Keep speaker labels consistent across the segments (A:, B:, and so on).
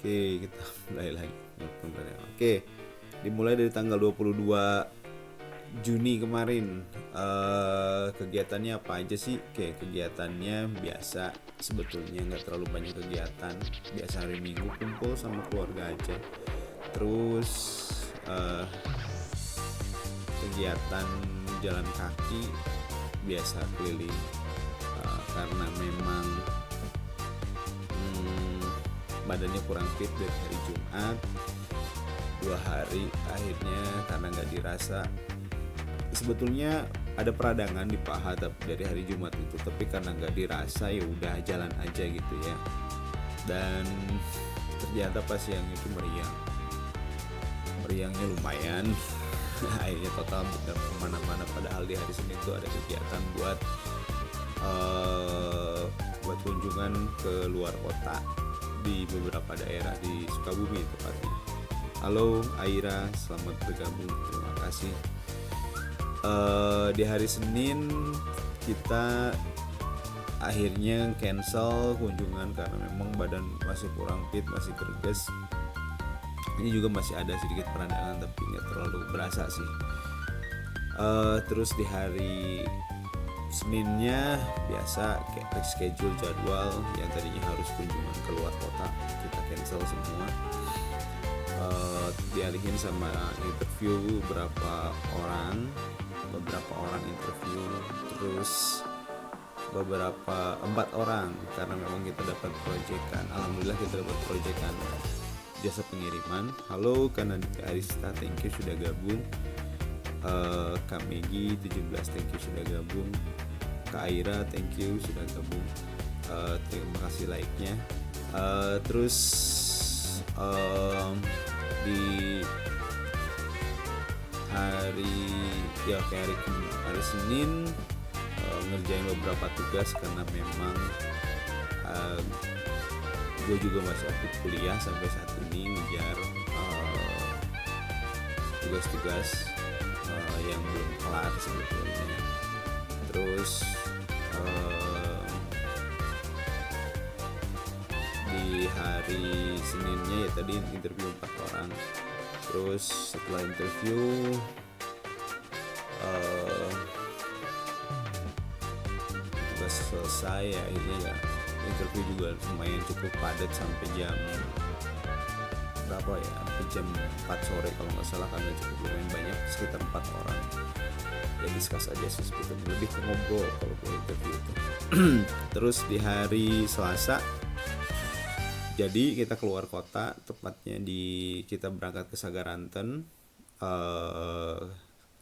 A: Oke, kita mulai lagi. Oke, dimulai dari tanggal 22 Juni kemarin. Kegiatannya apa aja sih? Oke, kegiatannya biasa, sebetulnya nggak terlalu banyak kegiatan. Biasa hari Minggu kumpul sama keluarga aja. Terus kegiatan jalan kaki, biasa keliling, karena memang badannya kurang fit dari hari Jumat 2 hari, akhirnya karena nggak dirasa, sebetulnya ada peradangan di paha dari hari Jumat itu, tapi karena nggak dirasa ya udah jalan aja gitu ya. Dan ternyata pas yang itu meriangnya lumayan. Akhirnya total tidak kemana-mana, padahal di hari Senin itu ada kegiatan buat kunjungan ke luar kota di beberapa daerah di Sukabumi tepatnya. Halo Aira, selamat bergabung, terima kasih. Di hari Senin kita akhirnya cancel kunjungan karena memang badan masih kurang fit, masih greges. Ini juga masih ada sedikit peradangan tapi nggak terlalu berasa sih. Terus di hari Seninnya biasa kayak reschedule jadwal yang tadinya harus kunjungan keluar kota, kita cancel semua. Dialihin sama interview beberapa orang interview, terus 4 orang karena memang kita dapat proyekan. Alhamdulillah kita dapat proyekan jasa pengiriman. Halo Kanadika Arista, thank you sudah gabung. Kak Megi 17, thank you sudah gabung. Kak Aira, thank you sudah gabung. Terima kasih like-nya. Terus di hari Senin ngerjain beberapa tugas karena memang gue juga masih aktif kuliah sampai saat ini, ngejar tugas-tugas yang belum kelar sebetulnya. Terus di hari Seninnya ya tadi interview 4 orang. Terus setelah interview tugas selesai ya, akhirnya ya interview juga lumayan cukup padat sampai jam berapa ya, sampai jam 4 sore kalau nggak salah, karena cukup lumayan banyak, sekitar 4 orang ya. Discuss aja sih sebetulnya, lebih ke ngobrol kalau gue interview itu. Terus di hari Selasa jadi kita keluar kota, tepatnya kita berangkat ke Sagaranten,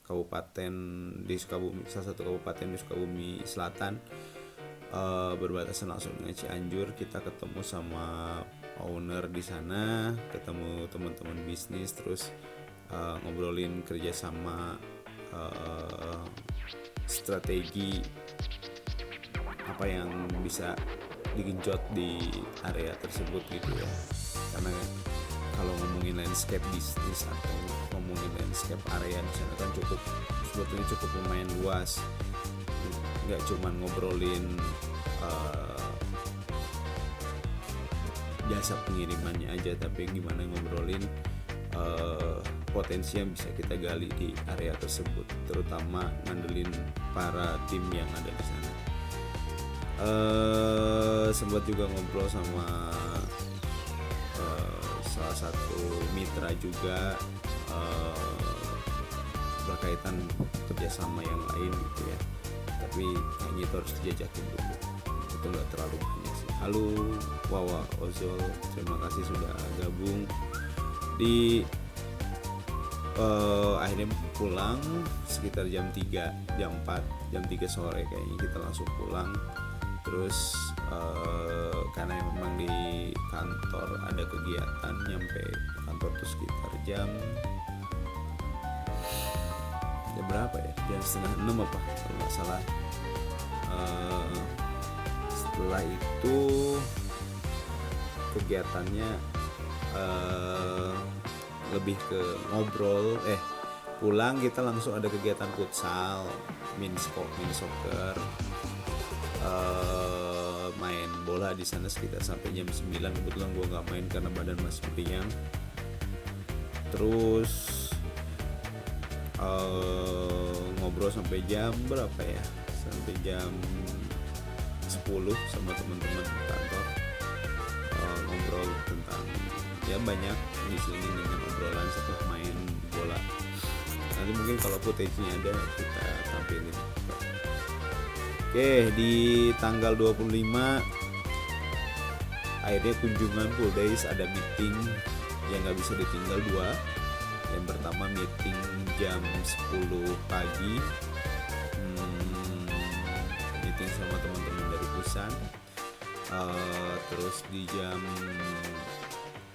A: kabupaten di Sukabumi, salah satu kabupaten di Sukabumi Selatan, berbatasan langsung dengan Cianjur. Kita ketemu sama owner di sana, ketemu teman-teman bisnis, terus ngobrolin kerjasama, strategi apa yang bisa digenjot di area tersebut gitu ya. Karena kalau ngomongin landscape bisnis atau ngomongin landscape area di sana kan sebetulnya cukup lumayan luas. Nggak cuma ngobrolin jasa pengirimannya aja, tapi gimana ngobrolin potensi yang bisa kita gali di area tersebut, terutama ngandelin para tim yang ada di sana. Sempat juga ngobrol sama salah satu mitra juga, berkaitan kerjasama yang lain gitu ya, tapi kayaknya itu harus dijajakin dulu, itu nggak terlalu banyak sih. Halo Wawa Ozol, terima kasih sudah gabung. Di akhirnya pulang sekitar jam 3 sore kayaknya kita langsung pulang. Terus karena memang di kantor ada kegiatan, nyampe kantor tuh sekitar jam berapa ya, jam 5:30 apa kalau nggak salah. Setelah itu kegiatannya lebih ke ngobrol. Pulang kita langsung ada kegiatan futsal, mini soccer, main bola di sana sekitar sampai jam 9. Kebetulan gue nggak main karena badan masih meriang. Terus ngobrol sampai jam berapa ya, sampai jam 10 sama teman-teman kantor, ngobrol tentang ya banyak di sini dengan obrolan setelah main bola. Nanti mungkin kalau footage-nya ada kita tampilin. Oke, di tanggal 25 akhirnya kunjungan full days, ada meeting yang nggak bisa ditinggal dua. Yang pertama meeting jam 10 pagi, meeting sama teman-teman dari Busan. Terus di jam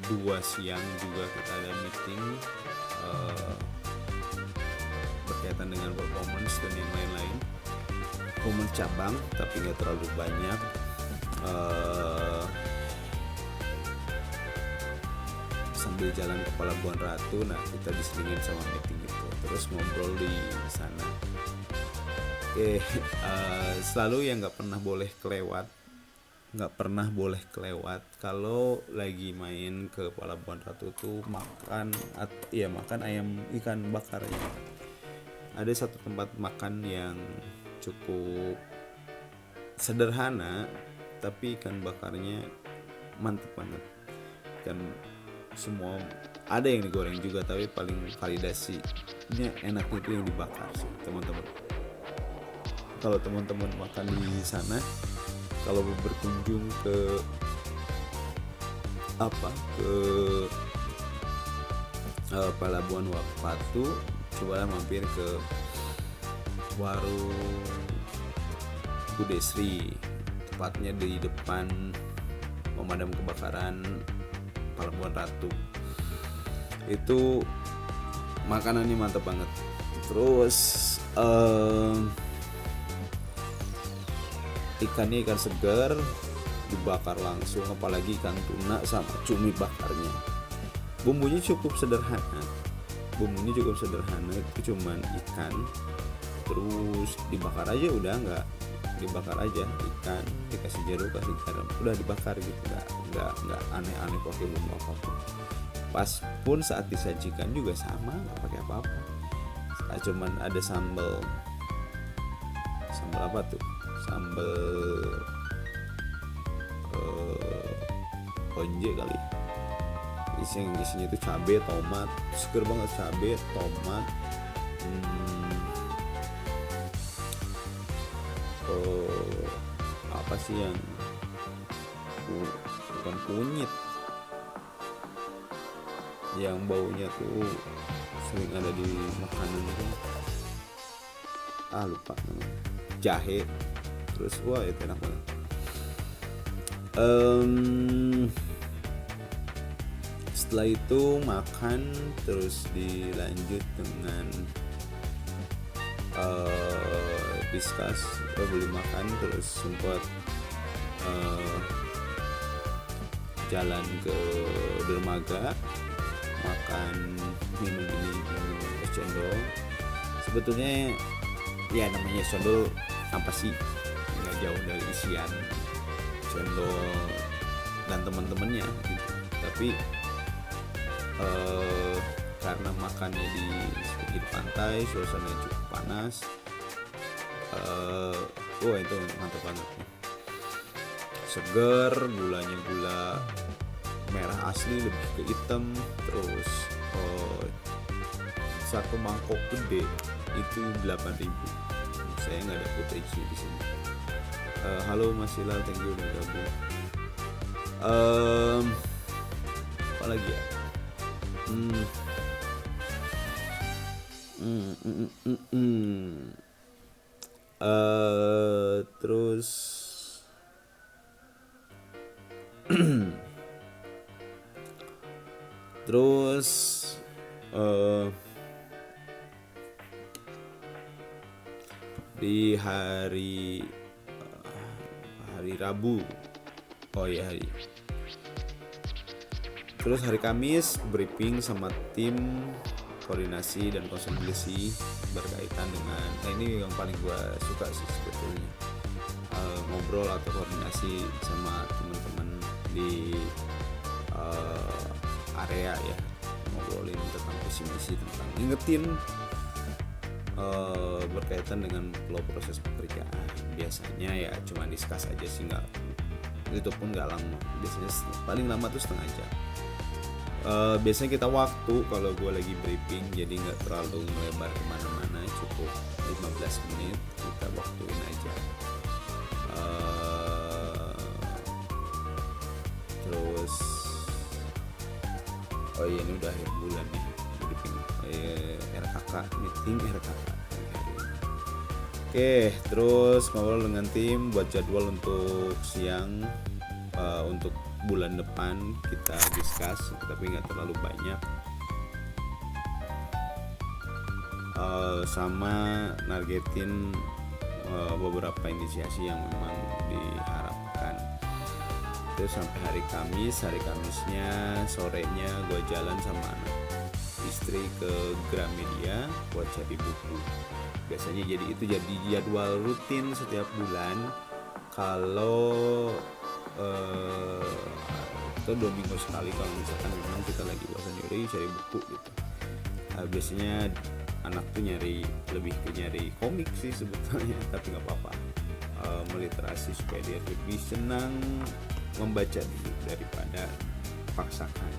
A: 2 siang juga kita ada meeting berkaitan dengan performance dan yang lain-lain. Performance cabang tapi nggak terlalu banyak. Sambil jalan ke Pelabuhan Ratu, nah kita diselingin sama meeting itu, terus ngobrol di sana. Oke, selalu yang nggak pernah boleh kelewat kalau lagi main ke Pelabuhan Ratu tuh makan ayam ikan bakarnya. Ada satu tempat makan yang cukup sederhana tapi ikan bakarnya mantep banget. Kan semua ada yang digoreng juga, tapi paling validasinya enaknya itu yang dibakar sih teman-teman. Kalau teman-teman makan di sana, kalau berkunjung ke Pelabuhan Ratu, cobalah mampir ke warung Budesri, tepatnya di depan pemadam kebakaran Pelabuhan Ratu. Itu makanannya mantap banget. Terus ikannya ikan segar dibakar langsung, apalagi ikan tuna sama cumi bakarnya. Bumbunya cukup sederhana, itu cuman ikan terus dibakar aja, udah nggak dibakar aja ikan, dikasih jeruk, kasih garam, udah dibakar gitu, nggak aneh-aneh pakai bumbu apapun. Pas pun saat disajikan juga sama, nggak pakai apa-apa, cuman ada sambal apa tuh, sambal konje kali, isinya itu cabai, tomat, seger banget, cabai, tomat, apa sih yang bukan kunyit, yang baunya tuh sering ada di makanan itu, lupa namanya, jahe. Terus wah itu enak banget. Setelah itu makan, terus dilanjut dengan discuss, beli makan, terus sempat jalan ke dermaga, makan, minum es cendol. Sebetulnya ya namanya cendol apa sih, nggak jauh dari isian cendol dan teman-temannya gitu. Tapi karena makannya di pinggir pantai, suasana cukup panas, itu mantap banget, segar, gulanya gula merah asli, lebih ke hitam. Terus satu mangkok gede itu 8.000. Saya nggak ada footage di sini. Halo Mas Hilal, thank you udah gabung. Apa lagi ya? Terus di hari Rabu, terus hari Kamis briefing sama tim koordinasi dan konsolidasi berkaitan dengan ini yang paling gue suka sih sebetulnya, ngobrol atau koordinasi sama teman-teman di area ya, ngobrolin tentang visi misi, tentang ngingetin berkaitan dengan flow proses pekerjaan. Biasanya ya cuma discuss aja sih, nggak, itu pun nggak lama, biasanya paling lama tuh setengah jam. Biasanya kita waktu kalau gue lagi briefing, jadi nggak terlalu melebar kemana-mana, cukup 15 menit kita waktuin aja. Terus oh iya, ini udah akhir bulan nih, briefing RKK, meeting RKK. Oke, terus ngobrol dengan tim buat jadwal untuk siang, untuk bulan depan kita discuss, tapi nggak terlalu banyak. Sama nargetin beberapa inisiasi yang memang diharapkan. Terus sampai hari Kamisnya sorenya gue jalan sama anak istri ke Gramedia buat cari buku. Biasanya itu jadi jadwal rutin setiap bulan. Kalau atau 2 minggu sekali kalau misalkan memang kita lagi bosan nyari buku gitu. Biasanya anak tuh lebih ke nyari komik sih sebetulnya, tapi nggak apa-apa, meliterasi supaya dia lebih senang membaca dulu daripada paksakan.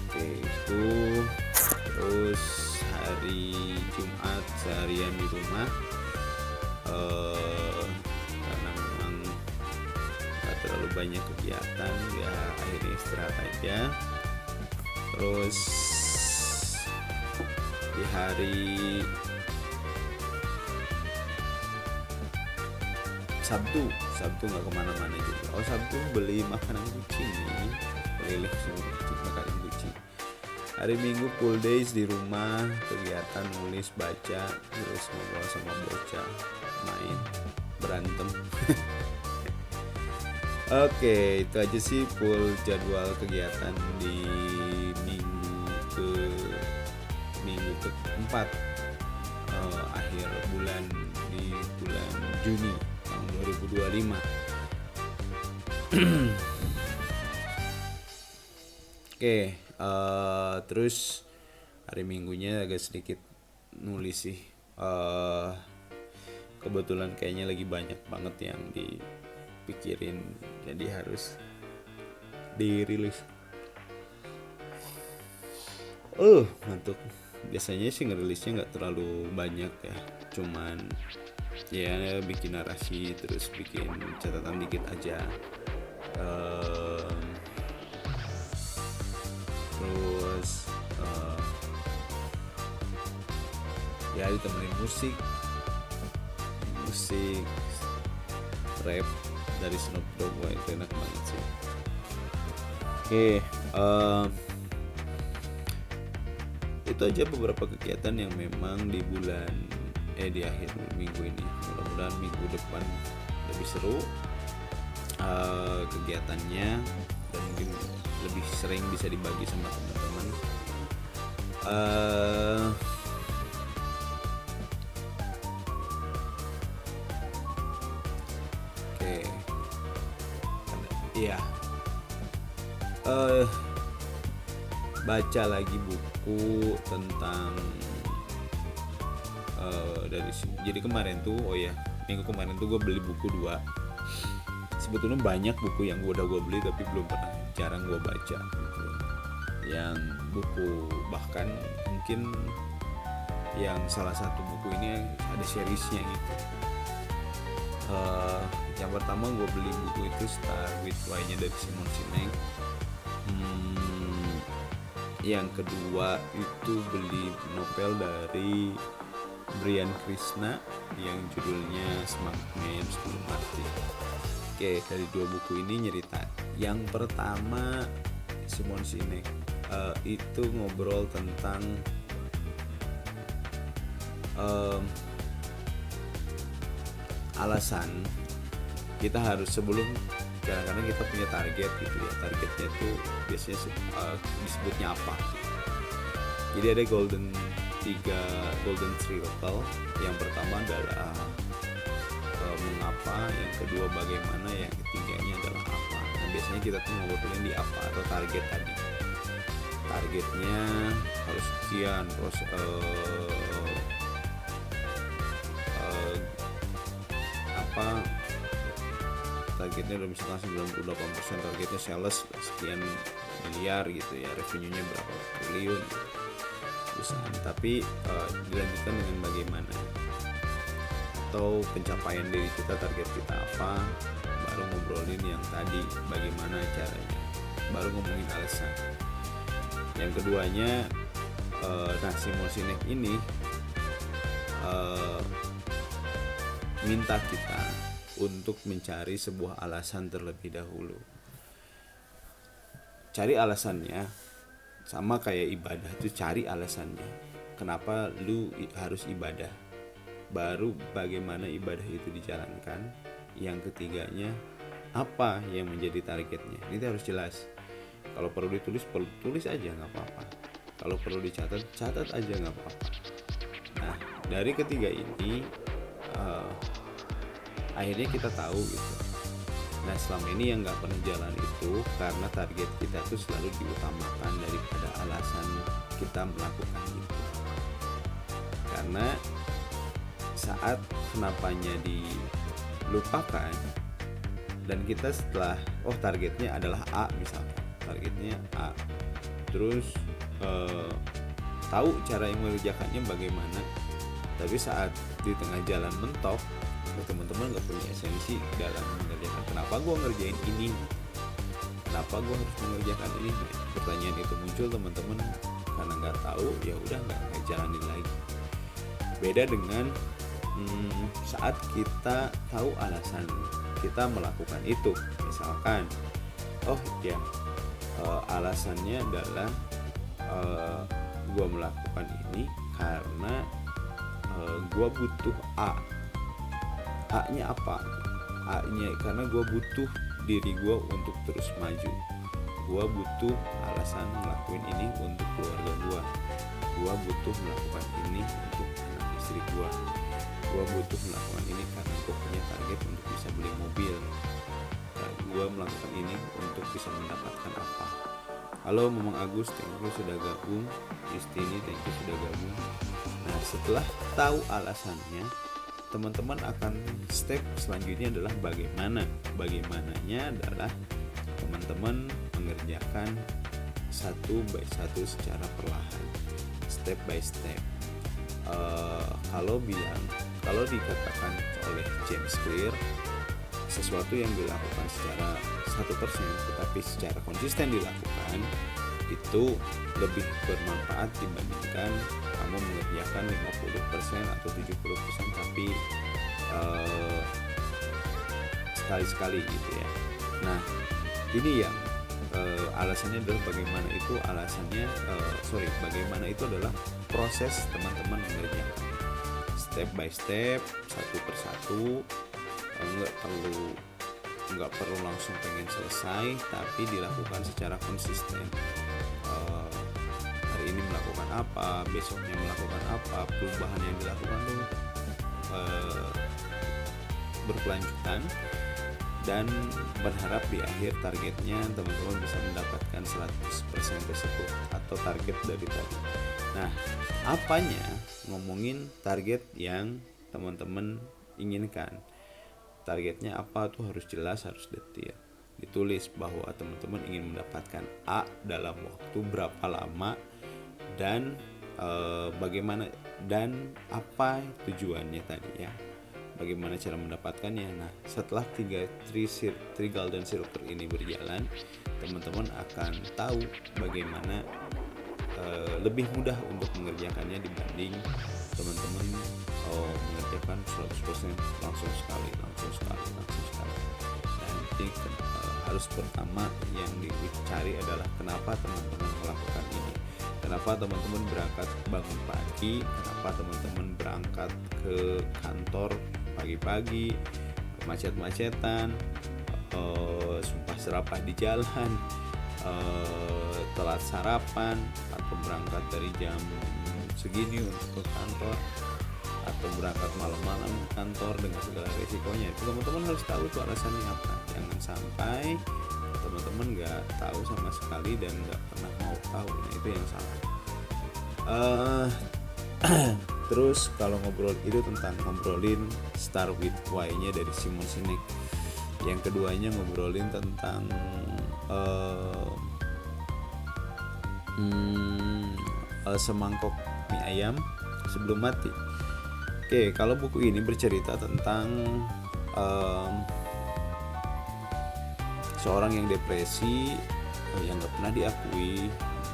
A: Oke, itu. Terus hari Jumat seharian di rumah, karena memang gak terlalu banyak kegiatan ya, akhirnya istirahat aja. Terus di hari Sabtu nggak kemana-mana juga. Sabtu beli makanan kucing nih, beli makanan kucing. Hari Minggu full days di rumah, kegiatan nulis, baca, terus ngobrol sama bocah, main, berantem. Oke, itu aja sih full jadwal kegiatan di minggu keempat, akhir bulan, di bulan Juni tahun 2025. Oke, terus hari Minggunya agak sedikit nulis sih. Kebetulan kayaknya lagi banyak banget yang dipikirin, jadi harus dirilis. Ngantuk. Biasanya sih ngerilisnya nggak terlalu banyak ya, cuman ya bikin narasi, terus bikin catatan dikit aja. Terus ya ditemenin musik rap dari Snoop Dogg, itu enak banget sih. Oke, itu aja beberapa kegiatan yang memang di akhir minggu ini. Mudah-mudahan minggu depan lebih seru kegiatannya, dan mungkin lebih sering bisa dibagi sama teman-teman. Oke, iya, baca lagi buku tentang jadi kemarin tuh, minggu kemarin tuh gue beli buku 2. Sebetulnya banyak buku yang gue beli tapi jarang gue baca gitu. Yang buku, bahkan mungkin yang salah satu buku ini ada seriesnya gitu. Yang pertama gue beli buku itu Start With Why-nya dari Simon Sinek. Yang kedua itu beli novel dari Brian Krishna yang judulnya Semakin Sebelum Mati. Oke, dari 2 buku ini nyerita. Yang pertama Simon Sinek itu ngobrol tentang alasan kita harus, sebelum kadang-kadang kita punya target gitu ya, targetnya itu biasanya disebutnya apa. Jadi ada golden triangle. Yang pertama adalah mengapa, yang kedua bagaimana, yang ketiganya adalah apa. Nah biasanya kita tuh ngobrolin di apa atau target tadi. Targetnya harus sekian, terus targetnya udah misalkan 98% targetnya sales sekian miliar gitu ya, revenue-nya berapa triliun bisa. Tapi dilanjutkan dengan bagaimana atau pencapaian diri kita, target kita apa, baru ngobrolin yang tadi bagaimana caranya, baru ngomongin alasan. Yang keduanya Simon Sinek ini minta kita untuk mencari sebuah alasan terlebih dahulu. Cari alasannya sama kayak ibadah tuh, cari alasannya. Kenapa lu harus ibadah? Baru bagaimana ibadah itu dijalankan. Yang ketiganya apa yang menjadi targetnya. Ini harus jelas. Kalau perlu ditulis, tulis aja nggak apa-apa. Kalau perlu dicatat, catat aja nggak apa-apa. Nah dari ketiga ini akhirnya kita tahu gitu. Nah selama ini yang nggak pernah jalan itu karena target kita tuh selalu diutamakan daripada alasan kita melakukan itu. Karena saat kenapanya dilupakan dan kita setelah targetnya adalah A misalnya, targetnya A, terus tahu cara yang mengerjakannya bagaimana, tapi saat di tengah jalan mentok, teman-teman nggak punya esensi dalam mengerjakan. Kenapa gue ngerjain ini? Kenapa gue harus mengerjakan ini? Pertanyaan itu muncul teman-teman karena nggak tahu, ya udah nggak jalanin lagi. Beda dengan saat kita tahu alasan kita melakukan itu. Misalkan, alasannya adalah gue melakukan ini karena gue butuh A. A-nya apa? A-nya karena gue butuh diri gue untuk terus maju. Gue butuh alasan ngelakuin ini untuk keluarga gue. Gue butuh melakukan ini untuk anak istri gue. Gue butuh melakukan ini karena gue punya target untuk bisa beli mobil. Gue melakukan ini untuk bisa mendapatkan apa. Halo Mamang Agus, thank you sudah gabung. Istini, thank you sudah gabung. Nah setelah tahu alasannya, teman-teman akan step selanjutnya adalah bagaimana. Bagaimananya adalah teman-teman mengerjakan satu by satu secara perlahan, step by step. Kalau dikatakan oleh James Clear, sesuatu yang dilakukan secara 1% tetapi secara konsisten dilakukan itu lebih bermanfaat dibandingkan kamu mengerjakan 50% atau 70% tapi sekali-sekali gitu ya. Nah ini yang alasannya adalah bagaimana itu adalah proses teman-teman mengerjakan step by step, satu persatu. Nggak perlu langsung pengen selesai, tapi dilakukan secara konsisten. Hari ini melakukan apa, besoknya melakukan apa, perubahan yang dilakukan tuh berkelanjutan, dan berharap di akhir targetnya teman-teman bisa mendapatkan 100% tersebut atau target dari tadi. Nah, apanya ngomongin target yang teman-teman inginkan. Targetnya apa tuh harus jelas, harus detail. Ditulis bahwa teman-teman ingin mendapatkan A dalam waktu berapa lama dan bagaimana dan apa tujuannya tadi ya. Bagaimana cara mendapatkannya. Nah, setelah three golden circle ini berjalan, teman-teman akan tahu bagaimana lebih mudah untuk mengerjakannya dibanding teman-teman mengerjakan 100% langsung sekali. Dan nanti harus pertama yang dicari adalah kenapa teman-teman melakukan ini. Kenapa teman-teman berangkat bangun pagi, kenapa teman-teman berangkat ke kantor pagi-pagi, macet-macetan, sumpah serapah di jalan, telat sarapan, atau berangkat dari jam segini untuk ke kantor, atau berangkat malam-malam ke kantor dengan segala resikonya. Itu teman-teman harus tahu tuh alasannya apa. Jangan sampai teman-teman nggak tahu sama sekali dan nggak pernah mau tahu. Nah, itu yang salah. Terus kalau ngobrol itu tentang ngobrolin Start with Why-nya dari Simon Sinek. Yang keduanya ngobrolin tentang semangkok mie ayam sebelum mati. Oke, kalau buku ini bercerita tentang seorang yang depresi yang gak pernah diakui,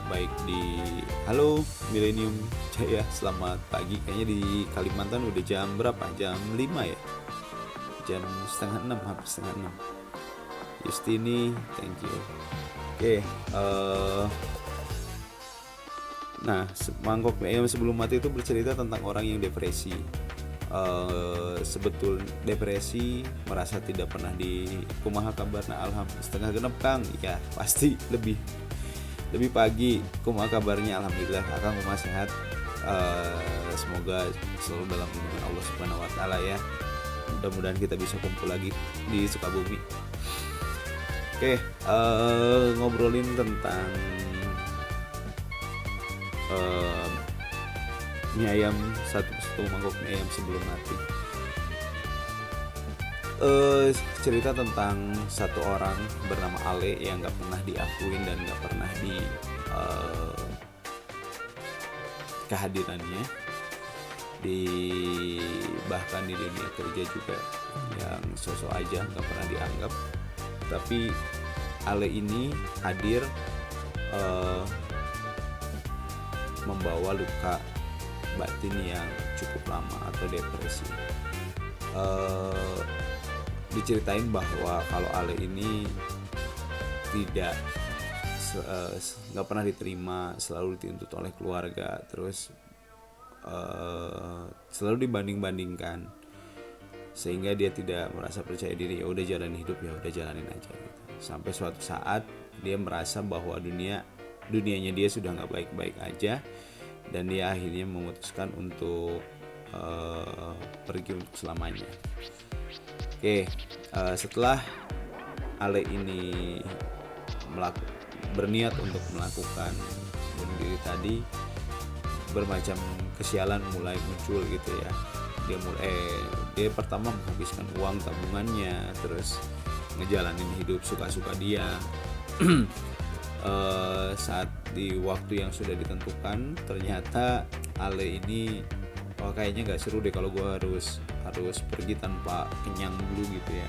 A: baik di Halo Millennium Jaya, selamat pagi. Kayaknya di Kalimantan udah jam berapa? Jam 5 ya? Jam setengah 6, hampir setengah 6. Justini, thank you. Oke, nah, mangkok mie ayam sebelum mati itu bercerita tentang orang yang depresi. Sebetul depresi, merasa tidak pernah di kumaha kabarna, alhamdulillah setengah genep Kang. Ya, pasti lebih pagi. Kumaha kabarnya, alhamdulillah Akang kumaha sehat. Semoga selalu dalam lindungan Allah Subhanahu wa taala ya. Mudah-mudahan kita bisa kumpul lagi di Sukabumi. Oke, ngobrolin tentang mie ayam, satu mangkok mie ayam sebelum mati. Cerita tentang satu orang bernama Ale yang gak pernah diakuin dan gak pernah di kehadirannya bahkan di dunia kerja juga yang sosok aja gak pernah dianggap. Tapi Ale ini hadir membawa luka batin yang cukup lama atau depresi. Diceritain bahwa kalau Ale ini tidak nggak pernah diterima, selalu dituntut oleh keluarga, terus selalu dibanding-bandingkan, sehingga dia tidak merasa percaya diri. Ya udah jalanin hidup, ya udah jalanin aja gitu. Sampai suatu saat dia merasa bahwa dunianya dia sudah nggak baik-baik aja, dan dia akhirnya memutuskan untuk pergi untuk selamanya. Oke, setelah Ale ini berniat untuk melakukan bunuh diri tadi, bermacam kesialan mulai muncul gitu ya. Dia pertama menghabiskan uang tabungannya, terus ngejalanin hidup suka-suka dia. Saat di waktu yang sudah ditentukan, ternyata Ale ini kayaknya nggak seru deh kalau gue harus pergi tanpa kenyang dulu gitu ya.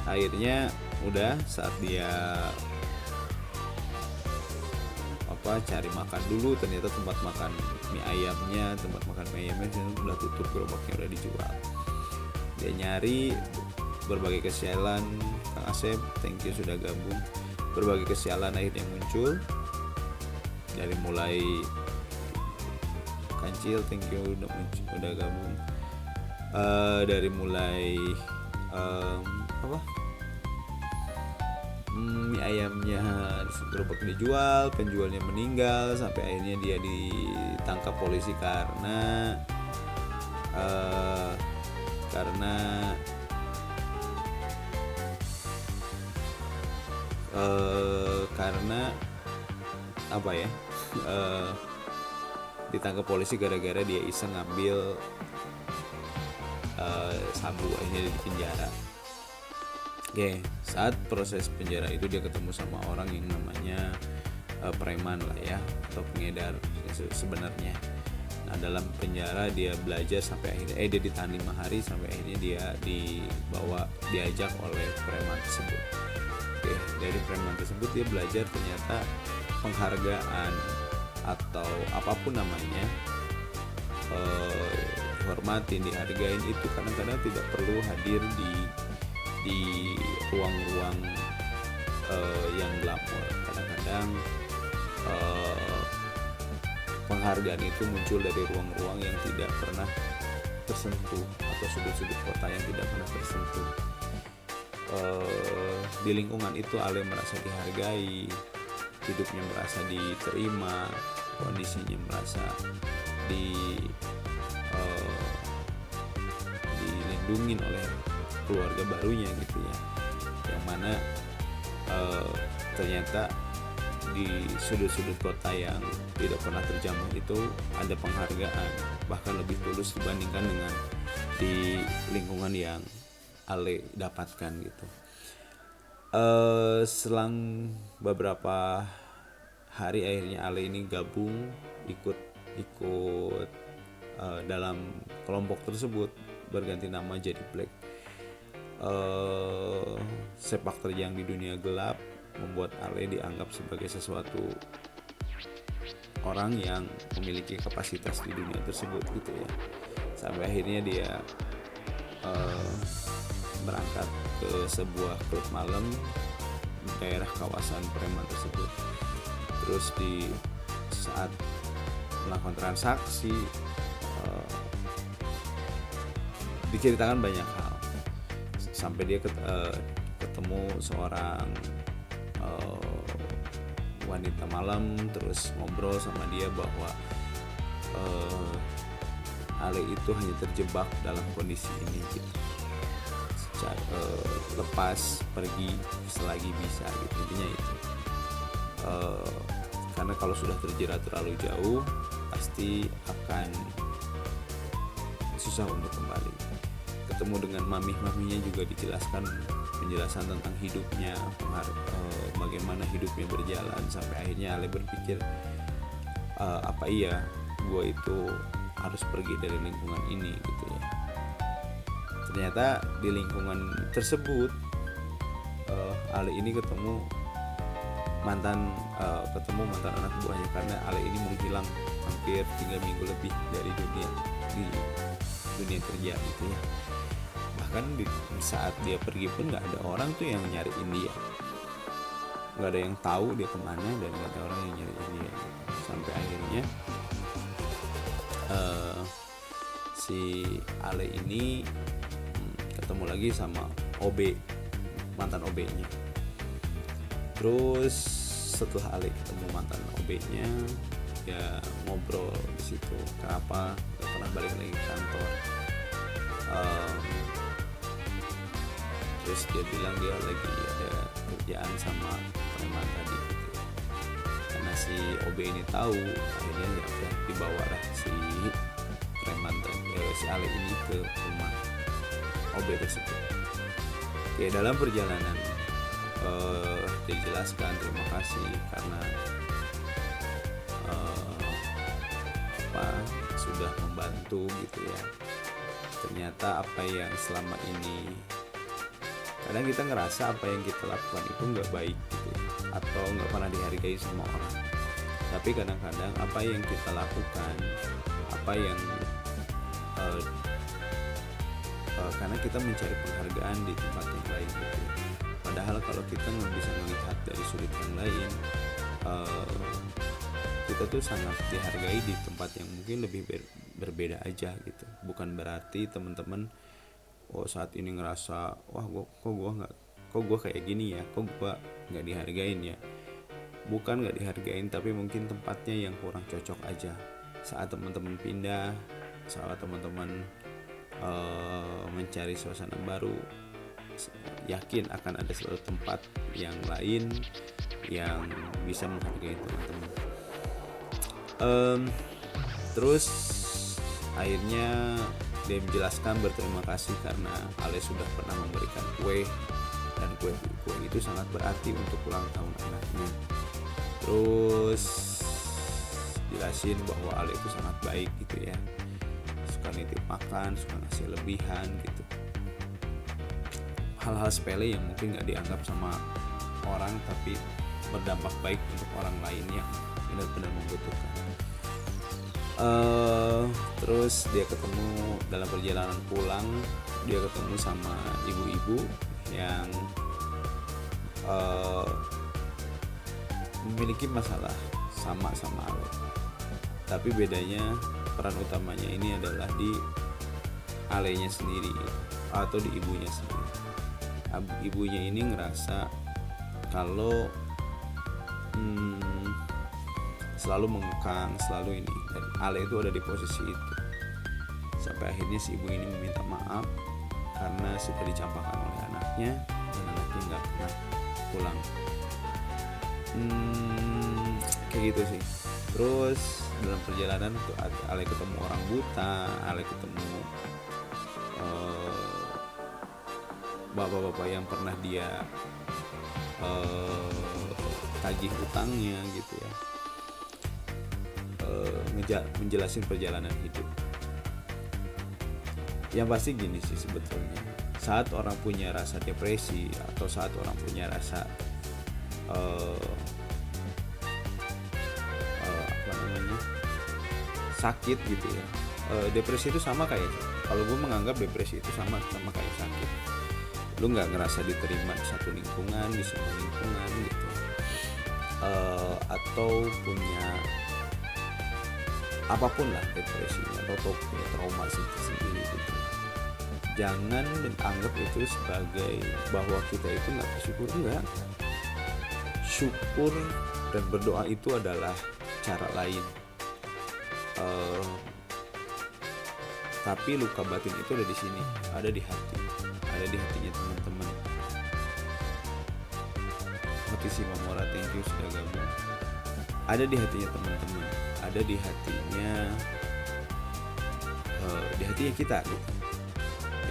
A: Akhirnya udah saat dia cari makan dulu, ternyata tempat makan mie ayamnya udah tutup, gerobaknya udah dijual. Dia nyari berbagai kesialan. Kang Asep, thank you sudah gabung. Berbagai kesialan akhirnya muncul, dari mulai Kancil, thank you udah gabung. Dari mulai mie ayamnya gerobak dijual, penjualnya meninggal, sampai akhirnya dia ditangkap polisi karena apa ya, ditangkap polisi gara-gara dia iseng ngambil sabu, akhirnya di penjara. Oke, saat proses penjara itu dia ketemu sama orang yang namanya preman lah ya, atau pengedar sebenarnya. Nah, dalam penjara dia belajar sampai akhirnya dia ditahan 5 hari, sampai akhirnya dia diajak oleh preman tersebut. Oke, dari preman tersebut dia belajar ternyata penghargaan atau apapun namanya, dihormatin, dihargain itu kadang-kadang tidak perlu hadir di ruang-ruang yang glamor. Kadang-kadang penghargaan itu muncul dari ruang-ruang yang tidak pernah tersentuh, atau sudut-sudut kota yang tidak pernah tersentuh. Di lingkungan itu Ale merasa dihargai, hidupnya merasa diterima, kondisinya merasa di uh, dilindungin oleh keluarga barunya gitu ya, yang mana ternyata di sudut-sudut kota yang tidak pernah terjamah itu ada penghargaan, bahkan lebih tulus dibandingkan dengan di lingkungan yang Ale dapatkan gitu. Selang beberapa hari akhirnya Ale ini gabung ikut dalam kelompok tersebut, berganti nama jadi Black. Sepak terjang di dunia gelap membuat Ale dianggap sebagai sesuatu orang yang memiliki kapasitas di dunia tersebut gitu ya, sampai akhirnya dia berangkat ke sebuah klub malam di daerah kawasan preman tersebut. Terus di saat melakukan transaksi diceritakan banyak hal, sampai dia ketemu seorang wanita malam, terus ngobrol sama dia bahwa Ale itu hanya terjebak dalam kondisi ini gitu. Lepas pergi selagi bisa gitu, intinya itu. Karena kalau sudah terjerat terlalu jauh pasti akan susah untuk kembali. Ketemu dengan maminya juga dijelaskan penjelasan tentang hidupnya, bagaimana hidupnya berjalan, sampai akhirnya Ale berpikir apa iya gue itu harus pergi dari lingkungan ini gitu ya. Ternyata di lingkungan tersebut Ale ini ketemu mantan anak buahnya, karena Ale ini menghilang hampir 3 minggu lebih dari dunia kerja gitu ya. Bahkan di saat dia pergi pun nggak ada orang tuh yang nyariin dia, nggak ada yang tahu dia kemana, dan nggak ada orang yang nyariin dia. Sampai akhirnya si Ale ini ketemu lagi sama OB, mantan OB-nya. Terus setelah Ale ketemu mantan OB-nya, ya ngobrol di situ kenapa gak pernah balik lagi ke kantor. Terus dia bilang dia lagi ada kerjaan sama preman tadi gitu. Karena si OB ini tahu, akhirnya ya udah dibawalah si preman si Ale ini ke rumah OB tersebut. Ya dalam perjalanan dijelaskan terima kasih karena sudah membantu gitu ya. Ternyata apa yang selama ini, kadang kita ngerasa apa yang kita lakukan itu nggak baik gitu ya, atau nggak pernah dihargai sama orang. Tapi kadang-kadang apa yang kita lakukan, apa yang karena kita mencari penghargaan di tempat yang lain gitu. Padahal kalau kita nggak bisa melihat dari sudut yang lain, kita tuh sangat dihargai di tempat yang mungkin lebih berbeda aja gitu. Bukan berarti teman-teman saat ini ngerasa wah kok gue kayak gini ya, kok gue nggak dihargain ya. Bukan nggak dihargain, tapi mungkin tempatnya yang kurang cocok aja. Saat teman-teman pindah, saat teman-teman mencari suasana baru, yakin akan ada suatu tempat yang lain yang bisa menghargai teman-teman. Terus akhirnya dia menjelaskan berterima kasih karena Ale sudah pernah memberikan kue, dan kue itu sangat berarti untuk ulang tahun anaknya. Terus jelasin bahwa Ale itu sangat baik gitu ya, suka nitip makan, suka ngasih lebihan gitu. Hal-hal sepele yang mungkin gak dianggap sama orang, tapi berdampak baik untuk orang lain yang benar-benar membutuhkan. Terus dia ketemu dalam perjalanan pulang, dia ketemu sama ibu-ibu yang memiliki masalah sama Ale. Tapi bedanya peran utamanya ini adalah di Ale-nya sendiri atau di ibunya sendiri. Ibunya ini ngerasa kalau selalu mengekang, selalu ini. Ale itu ada di posisi itu. Sampai akhirnya si ibu ini meminta maaf karena sudah dicampakkan oleh anaknya dan anaknya nggak pernah pulang. Kayak gitu sih. Terus dalam perjalanan tuh Ale ketemu orang buta, Ale ketemu bapak-bapak yang pernah dia tagih utangnya gitu ya, menjelasin perjalanan hidup. Yang pasti gini sih sebetulnya, saat orang punya rasa depresi atau saat orang punya rasa sakit gitu ya, depresi itu sama kayak, kalau gue menganggap depresi itu sama kayak sakit. Lu nggak ngerasa diterima di satu lingkungan, di semua lingkungan gitu, atau punya apapun lah depresinya atau punya trauma sendiri gitu. Jangan anggap itu sebagai bahwa kita itu nggak bersyukur, enggak. Syukur dan berdoa itu adalah cara lain. Tapi luka batin itu ada di sini, ada di hati, ada di hatinya teman-teman. Hati si Mamora, thank you sudah gabung. Ada di hatinya teman-teman, ada di hatinya kita gitu.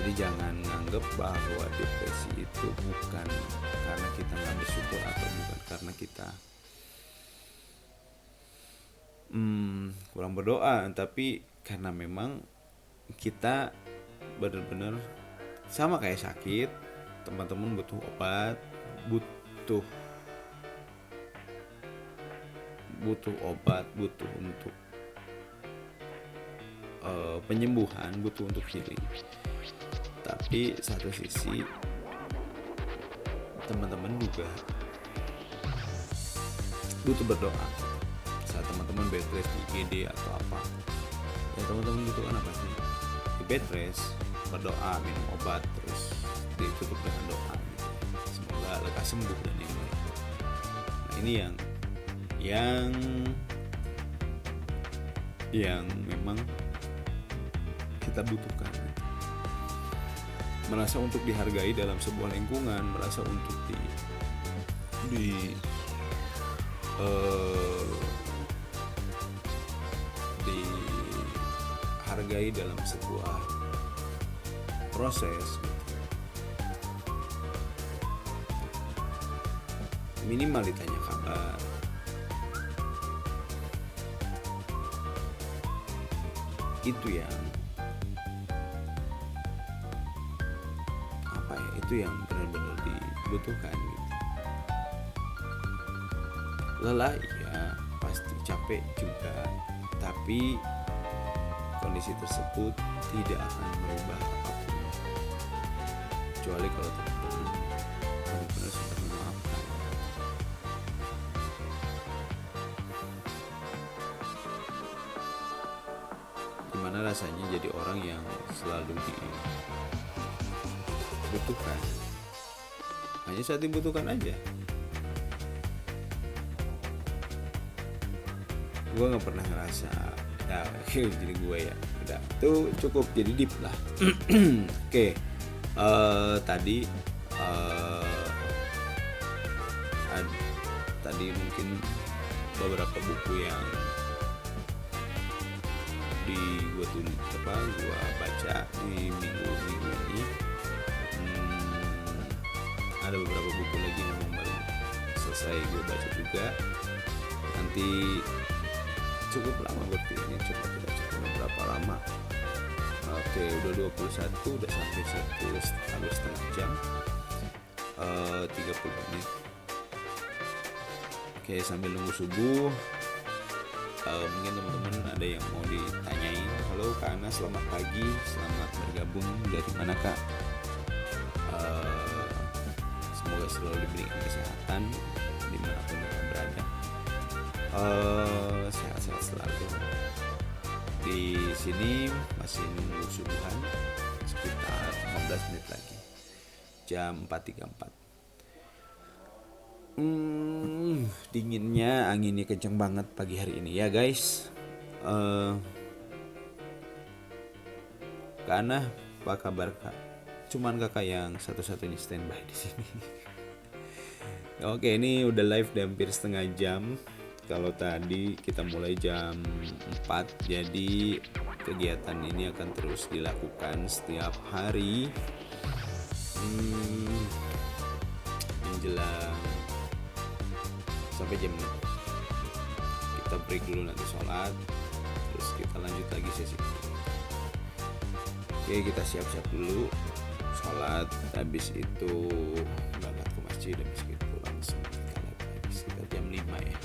A: Jadi jangan nganggep bahwa depresi itu bukan karena kita nggak bersyukur atau bukan karena kita kurang berdoa, tapi karena memang kita benar-benar sama kayak sakit, teman-teman butuh obat, butuh obat, butuh untuk penyembuhan, butuh untuk healing. Tapi satu sisi teman-teman juga butuh berdoa. Saat teman-teman bed rest di IGD atau apa, ya teman-teman butuhkan apa sih? Di bed rest, berdoa, minum obat, terus ditutup dengan doa gitu. Semoga lekas sembuh dan yang lain. Nah ini yang memang kita butuhkan. Merasa untuk dihargai dalam sebuah lingkungan, merasa untuk dihargai dalam sebuah proses. Minimal ditanya kabar. Itu yang itu yang benar-benar dibutuhkan gitu. Lelah ya pasti, capek juga, tapi kondisi tersebut tidak akan merubah apapun kecuali kalau teman-teman benar-benar sudah memaafkan. Gimana rasanya jadi orang yang selalu dibutuhkan, hanya saat dibutuhkan aja. Gue nggak pernah ngerasa jadi gue ya udah tuh cukup jadi deep lah. Oke. Tadi mungkin beberapa buku yang gue baca di minggu ini. Ada beberapa buku lagi yang baru selesai gue baca juga. Nanti cukup lama berarti ini, coba kita cek berapa lama. Oke, udah 21, udah sampai 1,5 jam, 30 menit. Oke, sambil nunggu subuh, mungkin teman-teman ada yang mau ditanyain. Halo Kak Ana, selamat pagi, selamat bergabung. Dari mana Kak? Semoga selalu diberikan kesehatan dimanapun Kakak berada. Sehat-sehat selalu. Di sini masih nunggu subuhan sekitar 15 menit lagi, jam 4.34. Dinginnya, anginnya kencang banget pagi hari ini ya guys. Eh, Kak Ana, apa kabar Kak? Cuman kakak yang satu-satunya standby di sini. Oke, ini udah live udah hampir setengah jam. Kalau tadi kita mulai jam 4, jadi kegiatan ini akan terus dilakukan setiap hari menjelang sampai jam 6. Kita break dulu, nanti sholat, terus kita lanjut lagi sesi. Oke, kita siap-siap dulu sholat, habis itu berangkat ke masjid, habis itu langsung kita lagi sekitar jam 5 ya.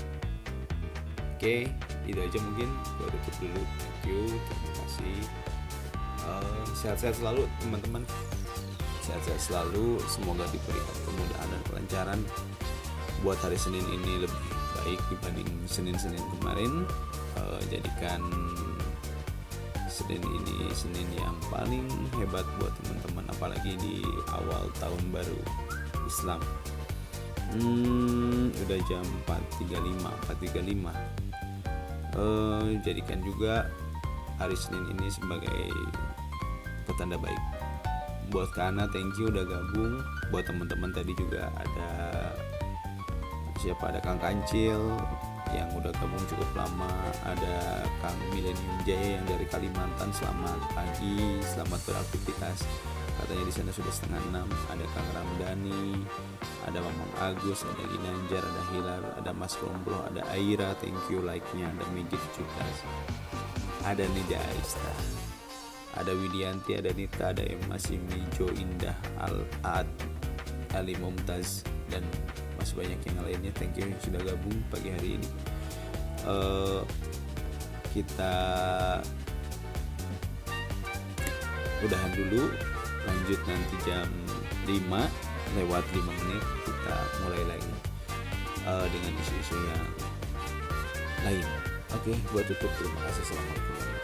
A: Oke, itu aja mungkin gue tutup dulu. Thank you, terima kasih. Sehat-sehat selalu teman-teman, sehat-sehat selalu, semoga diberikan kemudahan dan kelancaran buat hari Senin ini lebih baik dibanding Senin-Senin kemarin. Jadikan Senin ini Senin yang paling hebat buat teman-teman, apalagi di awal tahun baru Islam. Udah jam 4.35. Jadikan juga hari Senin ini sebagai petanda baik. Buat Kak Ana, thank you udah gabung. Buat teman-teman tadi juga ada siapa, ada Kang Kancil yang udah gabung cukup lama, ada Kang Millennium Jaya yang dari Kalimantan, selamat pagi, selamat beraktivitas, katanya di sana sudah 5:30. Ada Kang Ramdhani, ada Mamang Agus, ada Ginanjar, ada Hilar, ada Mas Romblo, ada Aira, thank you like-nya, ada Megit juga, ada Nida Aista, ada Widianti, ada Nita, ada Emma Simi, Jo Indah, Al-Ad, Ali Mumtaz, dan masih banyak yang lainnya. Thank you yang sudah gabung pagi hari ini. Kita udahan dulu, lanjut nanti jam 5 lewat 5 menit kita mulai lagi dengan isu-isu yang lain. Oke, gua tutup. Terima kasih, assalamualaikum.